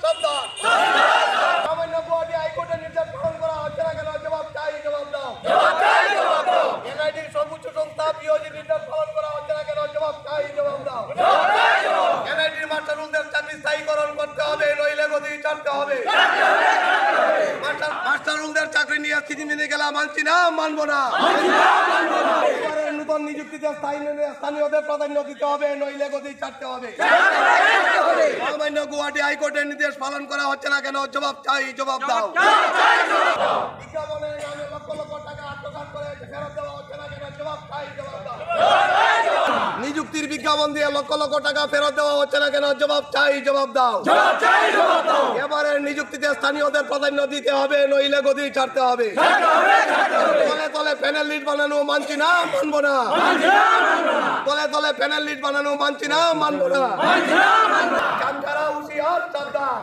সাবধান। সামান্য গুয়াহাটি হাইকোর্টের নির্দেশ পালন করা হচ্ছে না কেন? জবাব চাই, জবাব দাও। এনআইটির সর্বোচ্চ সংস্থা বিওজি নির্দেশ পালন করা হচ্ছে না কেন? জবাব চাই, জবাব দাও। এনআইটির মাস্টারুলদের চাকরি স্থায়ীকরণ করতে হবে, নইলে গদি ছাড়তে হবে। মাস্টারুলদের চাকরি নিয়ে স্থিতি মেনে গেলে মানছি না, মানবো না। এবারের নতুন নিযুক্তিতে স্থানীয়দের প্রাধান্য দিতে হবে, নইলে গদি ছাড়তে হবে। সামান্য গুয়াহাটি হাইকোর্টের নির্দেশ পালন করা হচ্ছে না কেন? জবাব চাই, জবাব দাও। বিজ্ঞাপনের নামে লক্ষ লক্ষ টাকা আত্মসাৎ করে ফেরত দেওয়া হচ্ছে না কেন? জবাব চাই, জবাব দাও। নিযুক্তির বিজ্ঞাপন দিয়ে লক্ষ লক্ষ টাকা ফেরত দেওয়া হচ্ছে না কেন? জবাব চাই, জবাব দাও। এবারের নিযুক্তিতে স্থানীয়দের প্রাধান্য দিতে হবে, নইলে গদি ছাড়তে হবে। তলে তলে প্যানেল লিস্ট বানানো মানছি না, মানবো না। তলে তলে প্যানেল লিস্ট বানানো মানছি না, মানবো না। চামচারা হুঁশিয়ার, সাবধান।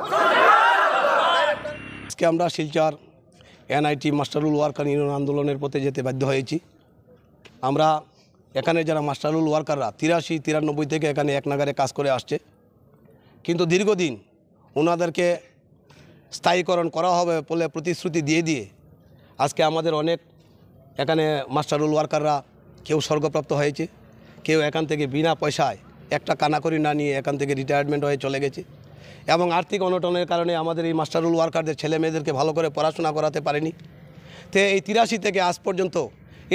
আজকে আমরা শিলচর এনআইটি মাস্টারুল ওয়ার্কার ইউনিয়ন আন্দোলনের পথে যেতে বাধ্য হয়েছি। আমরা এখানে যারা মাস্টারুল ওয়ার্কাররা 83-93 থেকে এখানে এক নাগারে কাজ করে আসছে, কিন্তু দীর্ঘদিন ওনাদেরকে স্থায়ীকরণ করা হবে বলে প্রতিশ্রুতি দিয়ে আজকে আমাদের অনেক এখানে মাস্টারুল ওয়ার্কাররা কেউ স্বর্গপ্রাপ্ত হয়েছে, কেউ এখান থেকে বিনা পয়সায় একটা কানাকড়ি না নিয়ে এখান থেকে রিটায়ারমেন্ট হয়ে চলে গেছে। এবং আর্থিক অনটনের কারণে আমাদের এই মাস্টারুল ওয়ার্কারদের ছেলে মেয়েদেরকে ভালো করে পড়াশোনা করাতে পারেনি। তো এই 83 থেকে আজ পর্যন্ত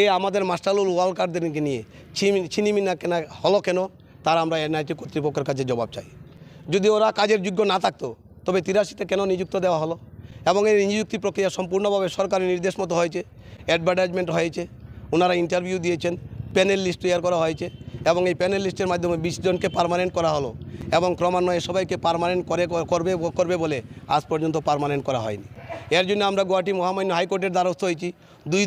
এই আমাদের মাস্টারুল ওয়ার্কারদেরকে নিয়ে ছিনিমিনা কেনা হলো কেন, তার আমরা এনআইটি কর্তৃপক্ষের কাছে জবাব চাই। যদি ওরা কাজের যোগ্য না থাকতো তবে 83-তে কেন নিযুক্ত দেওয়া হলো? এবং এই নিযুক্তি প্রক্রিয়া সম্পূর্ণভাবে সরকারি নির্দেশ মতো হয়েছে, অ্যাডভার্টাইজমেন্ট হয়েছে, ওনারা ইন্টারভিউ দিয়েছেন, প্যানেল লিস্ট তৈরি করা হয়েছে এবং এই প্যানেল লিস্টের মাধ্যমে 20 জনকে পার্মানেন্ট করা হলো এবং ক্রমান্বয়ে সবাইকে পার্মানেন্ট করবে বলে আজ পর্যন্ত পার্মানেন্ট করা হয়নি। এর জন্য আমরা গুয়াহাটি মহামান্য হাইকোর্টের দ্বারস্থ হয়েছি।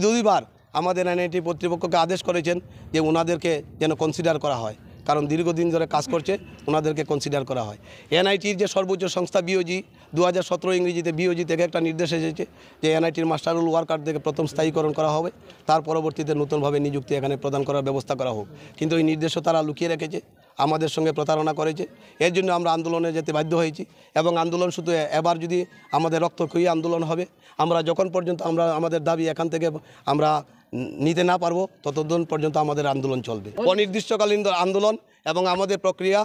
দুইবার আমাদের এনআইটি কর্তৃপক্ষকে আদেশ করেছেন যে ওনাদেরকে যেন কনসিডার করা হয়, কারণ দীর্ঘদিন ধরে কাজ করছে, ওনাদেরকে কনসিডার করা হয়। এনআইটির যে সর্বোচ্চ সংস্থা বিওজি 2017 ইংরেজিতে বিওজি থেকে একটা নির্দেশ এসেছে যে এনআইটির মাস্টারুল ওয়ার্কারদেরকে প্রথম স্থায়ীকরণ করা হবে, তার পরবর্তীতে নতুনভাবে নিযুক্তি এখানে প্রদান করার ব্যবস্থা করা হোক। কিন্তু এই নির্দেশও তারা লুকিয়ে রেখেছে, আমাদের সঙ্গে প্রতারণা করেছে। এর জন্য আমরা আন্দোলনে যেতে বাধ্য হয়েছি এবং আন্দোলন শুধু এবার যদি আমাদের রক্তক্ষয়ী আন্দোলন হবে, আমরা যখন পর্যন্ত আমাদের দাবি এখান থেকে আমরা নিতে না পারবো ততদিন পর্যন্ত আমাদের আন্দোলন চলবে। অনির্দিষ্টকালীন আন্দোলন এবং আমাদের প্রক্রিয়া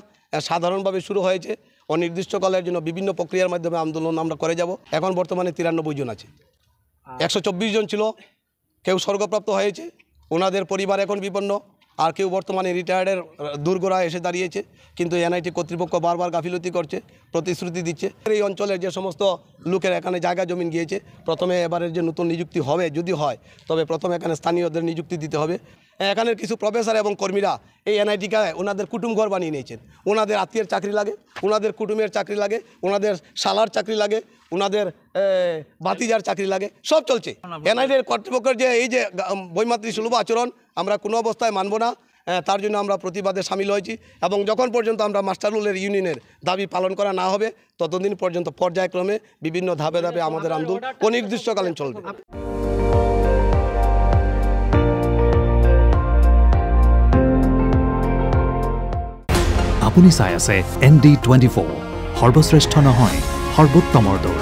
সাধারণভাবে শুরু হয়েছে। অনির্দিষ্টকালের জন্য বিভিন্ন প্রক্রিয়ার মাধ্যমে আন্দোলন আমরা করে যাব। এখন বর্তমানে 93 জন আছে, 124 জন ছিল, কেউ স্বর্গপ্রাপ্ত হয়েছে, ওনাদের পরিবার এখন বিপন্ন, আর কেউ বর্তমানে রিটায়ার্ডের দুর্গরা এসে দাঁড়িয়েছে। কিন্তু এনআইটি কর্তৃপক্ষ বারবার গাফিলতি করছে, প্রতিশ্রুতি দিচ্ছে। এই অঞ্চলের যে সমস্ত লোকের এখানে জায়গা জমিন গিয়েছে, প্রথমে এবারের যে নতুন নিযুক্তি হবে যদি হয় তবে প্রথমে এখানে স্থানীয়দের নিযুক্তি দিতে হবে। এখানের কিছু প্রফেসর এবং কর্মীরা এই এনআইটিকে ওনাদের কুটুম ঘর বানিয়ে নিয়েছেন। ওনাদের আত্মীয়ের চাকরি লাগে, ওনাদের কুটুমের চাকরি লাগে, ওনাদের শালার চাকরি লাগে, ওনাদের বাতিজার চাকরি লাগে, সব চলছে। এনআইটির কর্তৃপক্ষের যে এই যে বৈমাতৃ সুলভ আচরণ আমরা কোনো অবস্থায় মানব না। তার জন্য আমরা প্রতিবাদে সামিল হয়েছি এবং যখন পর্যন্ত আমরা মাস্টারুলের ইউনিয়নের দাবি পালন করা না হবে ততদিন পর্যন্ত পর্যায়ক্রমে বিভিন্ন ধাপে ধাপে আমাদের আন্দোলন অনির্দিষ্টকালীন চলবে। আপুনি চাই আছে ND24, সৰ্বশ্ৰেষ্ঠ নহয় সৰ্বোত্তমৰ দৌৰ।